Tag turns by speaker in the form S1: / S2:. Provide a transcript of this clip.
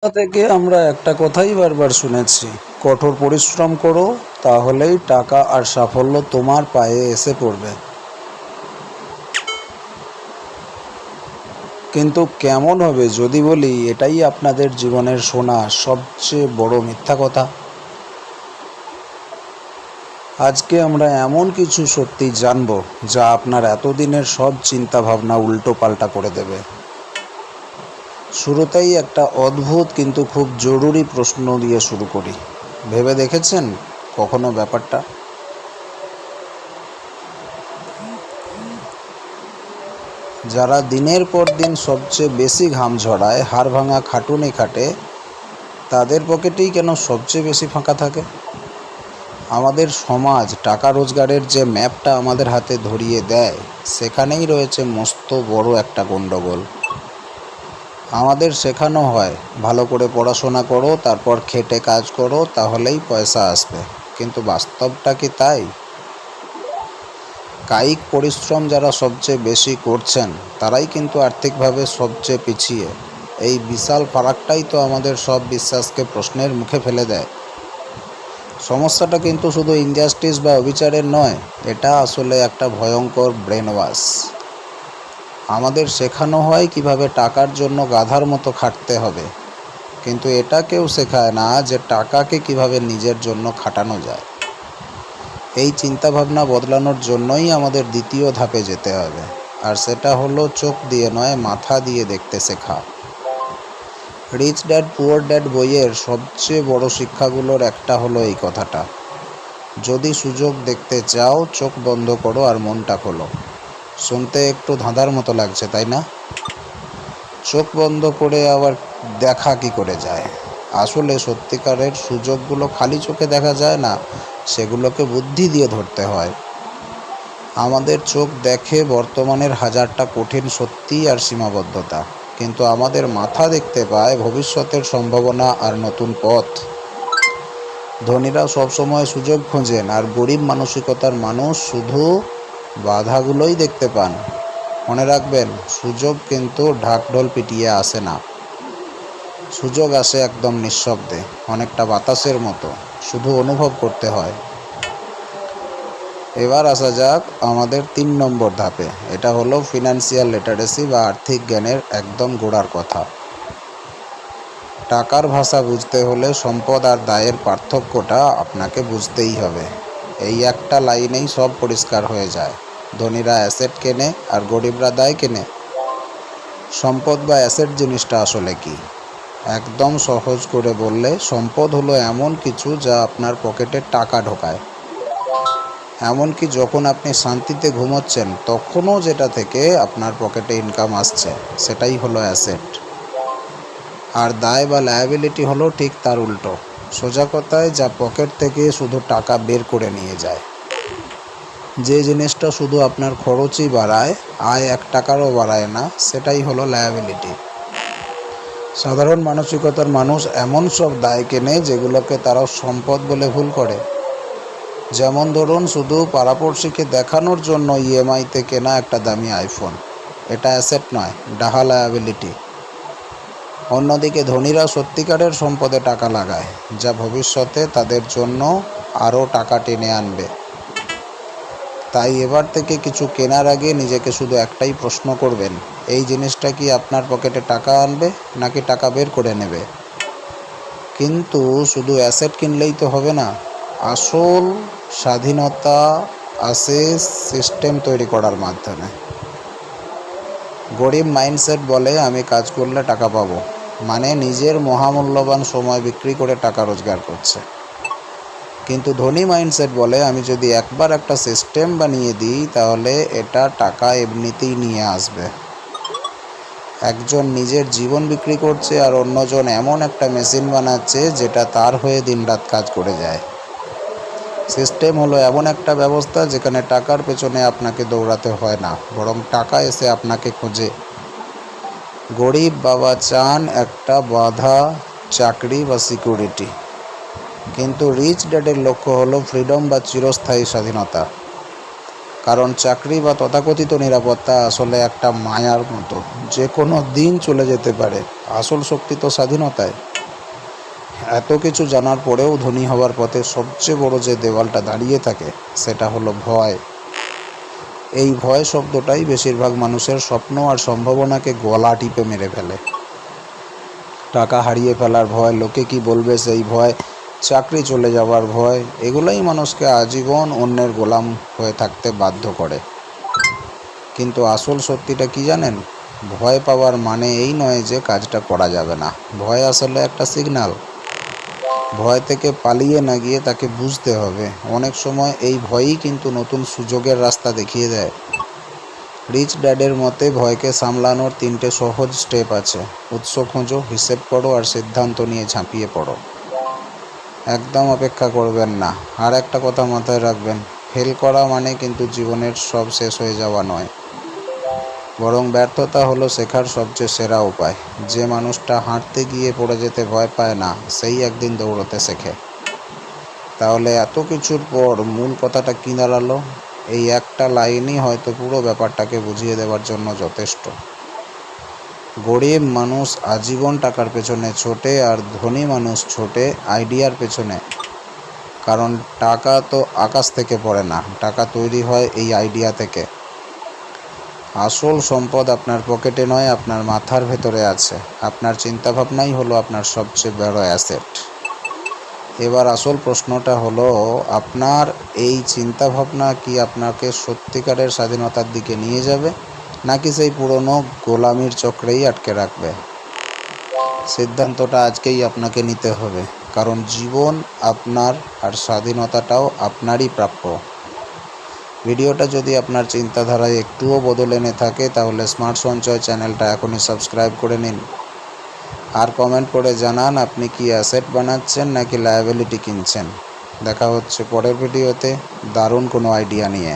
S1: ছোটবেলা থেকে আমরা একটা কথাই বারবার শুনেছি, কঠোর পরিশ্রম করো, তাহলেই টাকা আর সাফল্য তোমার পায়ে এসে পড়বে। কিন্তু কেমন হবে যদি বলি এটাই আপনাদের জীবনের শোনা সবচেয়ে বড় মিথ্যা কথা? আজকে আমরা এমন কিছু সত্যি জানবো যা আপনার এতদিনের সব চিন্তা ভাবনা উল্টো পাল্টা করে দেবে। শুরুতেই একটা অদ্ভুত কিন্তু খুব জরুরি প্রশ্ন দিয়ে শুরু করি। ভেবে দেখেছেন কখনো ব্যাপারটা? যারা দিনের পর দিন সবচেয়ে বেশি ঘাম ঝরায়, হাড় ভাঙা খাটুনি খাটে, তাদের পকেটেই কেন সবচেয়ে বেশি ফাঁকা থাকে? আমাদের সমাজ টাকা রোজগারের যে ম্যাপটা আমাদের হাতে ধরিয়ে দেয়, সেখানেই রয়েছে মস্ত বড় একটা গণ্ডগোল। আমাদের শেখানো হয় ভালো করে পড়াশোনা করো, তারপর খেটে কাজ করো, তাহলেই পয়সা আসবে। কিন্তু বাস্তবটা কি তাই? কায়িক পরিশ্রম যারা সবচেয়ে বেশি করছেন, তারাই কিন্তু আর্থিকভাবে সবচেয়ে পিছিয়ে। এই বিশাল ফারাকটাই তো আমাদের সব বিশ্বাসকে প্রশ্নের মুখে ফেলে দেয়। সমস্যাটা কিন্তু শুধু ইনজাস্টিস বা অবিচারের নয়, এটা আসলে একটা ভয়ঙ্কর ব্রেন ওয়াশ। আমাদের শেখানো হয় কিভাবে টাকার জন্য গাধার মতো খাটতে হবে, কিন্তু এটা কেউ শেখায় না যে টাকাকে কিভাবে নিজের জন্য খাটানো যায়। এই চিন্তাভাবনা বদলানোর জন্যই আমাদের দ্বিতীয় ধাপে যেতে হবে, আর সেটা হলো চোখ দিয়ে নয়, মাথা দিয়ে দেখতে শেখা। রিচ ড্যাড পুয়ার ড্যাড বইয়ের সবচেয়ে বড় শিক্ষাগুলোর একটা হলো এই কথাটা: যদি সুযোগ দেখতে চাও, চোখ বন্ধ করো আর মনটা খোলো। শুনতে একটু ধাঁধার মতো লাগছে, তাই না? চোখ বন্ধ করে আবার দেখা কি করে যায়? আসলে সত্যিকারের সুযোগগুলো খালি চোখে দেখা যায় না, সেগুলোকে বুদ্ধি দিয়ে ধরতে হয়। আমাদের চোখ দেখে বর্তমানের হাজারটা কঠিন সত্যি আর সীমাবদ্ধতা, কিন্তু আমাদের মাথা দেখতে পায় ভবিষ্যতের সম্ভাবনা আর নতুন পথ। ধনীরা সবসময় সুযোগ খোঁজেন, আর গরিব মানসিকতার মানুষ শুধু বাধাগুলোই দেখতে পান। মনে রাখবেন, সুযোগ কিন্তু ঢাকঢোল পিটিয়ে আসে না। সুযোগ আসে একদম নিঃশব্দে, অনেকটা বাতাসের মতো, শুধু অনুভব করতে হয়। এবার আসা যাক আমাদের 3 নম্বর ধাপে। এটা হলো ফিনান্সিয়াল লিটারেসি বা আর্থিক জ্ঞানের একদম গোড়ার কথা। টাকার ভাষা বুঝতে হলে সম্পদ আর দায়ের পার্থক্যটা আপনাকে বুঝতেই হবে। এই একটা লাইনেই সব পরিষ্কার হয়ে যায়। ধনীরা অ্যাসেট কেনে আর গরিবরা দায় কেনে। সম্পদ বা অ্যাসেট জিনিসটা আসলে কি? একদম সহজ করে বললে, সম্পদ হলো এমন কিছু যা আপনার পকেটে টাকা ঢোকায়। এমনকি যখন আপনি শান্তিতে ঘুমোচ্ছেন, তখনও যেটা থেকে আপনার পকেটে ইনকাম আসছে, সেটাই হলো অ্যাসেট। আর দায় বা লায়াবিলিটি হলো ঠিক তার উল্টো। সোজা কথায়, যা পকেট থেকে শুধু টাকা বের করে নিয়ে যায়। যে জিনিসটা শুধু আপনার খরচই বাড়ায়, আয় 1 টাকারও বাড়ায় না, সেটাই হলো লায়াবিলিটি। সাধারণ মানসিকতার মানুষ এমন সব দায় কেনে যেগুলোকে তারা সম্পদ বলে ভুল করে। যেমন ধরুন, শুধু পাড়াপড়শিকে দেখানোর জন্য ইএমআইতে কেনা একটা দামি আইফোন, এটা অ্যাসেট নয়, ডাহা লায়াবিলিটি। অন্যদিকে ধনীরা সত্যিকারের সম্পদে টাকা লাগায়, যা ভবিষ্যতে তাদের জন্য আরও টাকা টেনে আনবে। তাই এবার থেকে কিছু কেনার আগে নিজেকে শুধু একটাই প্রশ্ন করবেন: এই জিনিসটা কি আপনার পকেটে টাকা আনবে নাকি টাকা বের করে নেবে? কিন্তু শুধু অ্যাসেট কিনলেই তো হবে না। আসল স্বাধীনতা আসে সিস্টেম তৈরি করার মাধ্যমে। গরিব মাইন্ডসেট বলে আমি কাজ করলে টাকা পাবো, মানে নিজের মহামূল্যবান সময় বিক্রি করে টাকা রোজগার করছে। কিন্তু ধনী মাইন্ডসেট বলে আমি যদি একবার একটা সিস্টেম বানিয়ে দিই, তাহলে এটা টাকা এমনিতেই নিয়ে আসবে। একজন নিজের জীবন বিক্রি করছে, আর অন্যজন এমন একটা মেশিন বানাচ্ছে যেটা তার হয়ে দিনরাত কাজ করে যায়। সিস্টেম হলো এমন একটা ব্যবস্থা যেখানে টাকার পেছনে আপনাকে দৌড়াতে হয় না, বরং টাকা এসে আপনাকে খোঁজে। গরিব বাবা চান একটা বাঁধা চাকরি বা সিকিউরিটি, কিন্তু রিচ ড্যাডের লক্ষ্য হলো ফ্রিডম বা চিরস্থায়ী স্বাধীনতা। কারণ চাকরি বা তথাকথিত নিরাপত্তা আসলে একটা মায়ার মতো, যে কোনো দিন চলে যেতে পারে। আসল শক্তি তো স্বাধীনতায়। এত কিছু জানার পরেও ধনী হওয়ার পথে সবচেয়ে বড় যে দেওয়ালটা দাঁড়িয়ে থাকে সেটা হলো ভয়। এই ভয় শব্দটাই বেশিরভাগ মানুষের স্বপ্ন আর সম্ভাবনাকে গলা টিপে মেরে ফেলে। টাকা হারিয়ে ফেলার ভয়, লোকে কি বলবে সেই ভয়, চাকরি চলে যাওয়ার ভয়, এগুলোই মানুষকে আজীবন অন্যের গোলাম হয়ে থাকতে বাধ্য করে। কিন্তু আসল সত্যিটা কি জানেন? ভয় পাওয়ার মানে এই নয় যে কাজটা করা যাবে না। ভয় আসলে একটা সিগন্যাল। ভয় থেকে পালিয়ে না গিয়ে তাকে বুঝতে হবে। অনেক সময় এই ভয়ই কিন্তু নতুন সুযোগের রাস্তা দেখিয়ে দেয়। রিচ ড্যাডের মতে ভয়কে সামলানোর 3টে সহজ স্টেপ আছে। উৎস খোঁজো, হিসেব করো আর সিদ্ধান্ত নিয়ে ঝাঁপিয়ে পড়ো। একদম অপেক্ষা করবেন না। আর একটা কথা মাথায় রাখবেন, ফেল করা মানে কিন্তু জীবনের সব শেষ হয়ে যাওয়া নয়, বরং ব্যর্থতা হলো শেখার সবচেয়ে সেরা উপায়। যে মানুষটা হাঁটতে গিয়ে পড়ে যেতে ভয় পায় না, সেই একদিন দৌড়তে শেখে। তাহলে এত কিছুর পর মূল কথাটা কী দাঁড়ালো? এই একটা লাইনই হয়তো পুরো ব্যাপারটাকে বুঝিয়ে দেওয়ার জন্য যথেষ্ট। গরিব মানুষ আজীবন টাকার পেছনে ছোটে আর ধনী মানুষ ছোটে আইডিয়ার পেছনে। কারণ টাকা তো আকাশ থেকে পড়ে না, টাকা তৈরি হয় এই আইডিয়া থেকে। আসল সম্পদ আপনার পকেটে নয়, আপনার মাথার ভেতরে আছে। আপনার চিন্তাভাবনাই হলো আপনার সবচেয়ে বড় অ্যাসেট। এবার আসল প্রশ্নটা হলো, আপনার এই চিন্তাভাবনা কি আপনাকে সত্যিকারের স্বাধীনতার দিকে নিয়ে যাবে, নাকি সেই পুরনো গোলামির চক্রেই আটকে রাখবে? সিদ্ধান্তটা আজকেই আপনাকে নিতে হবে, কারণ জীবন আপনার আর স্বাধীনতাটাও আপনারই প্রাপ্য। ভিডিওটা যদি আপনার চিন্তাধারায় একটুও বদল এনে থাকে তাহলে স্মার্ট সঞ্চয় চ্যানেলটা এখনই সাবস্ক্রাইব করে নিন। আর কমেন্ট করে জানান আপনি কি অ্যাসেট বানাচ্ছেন নাকি লায়াবিলিটি কিনছেন। দেখা হচ্ছে পরের ভিডিওতে দারুণ কোনো আইডিয়া নিয়ে।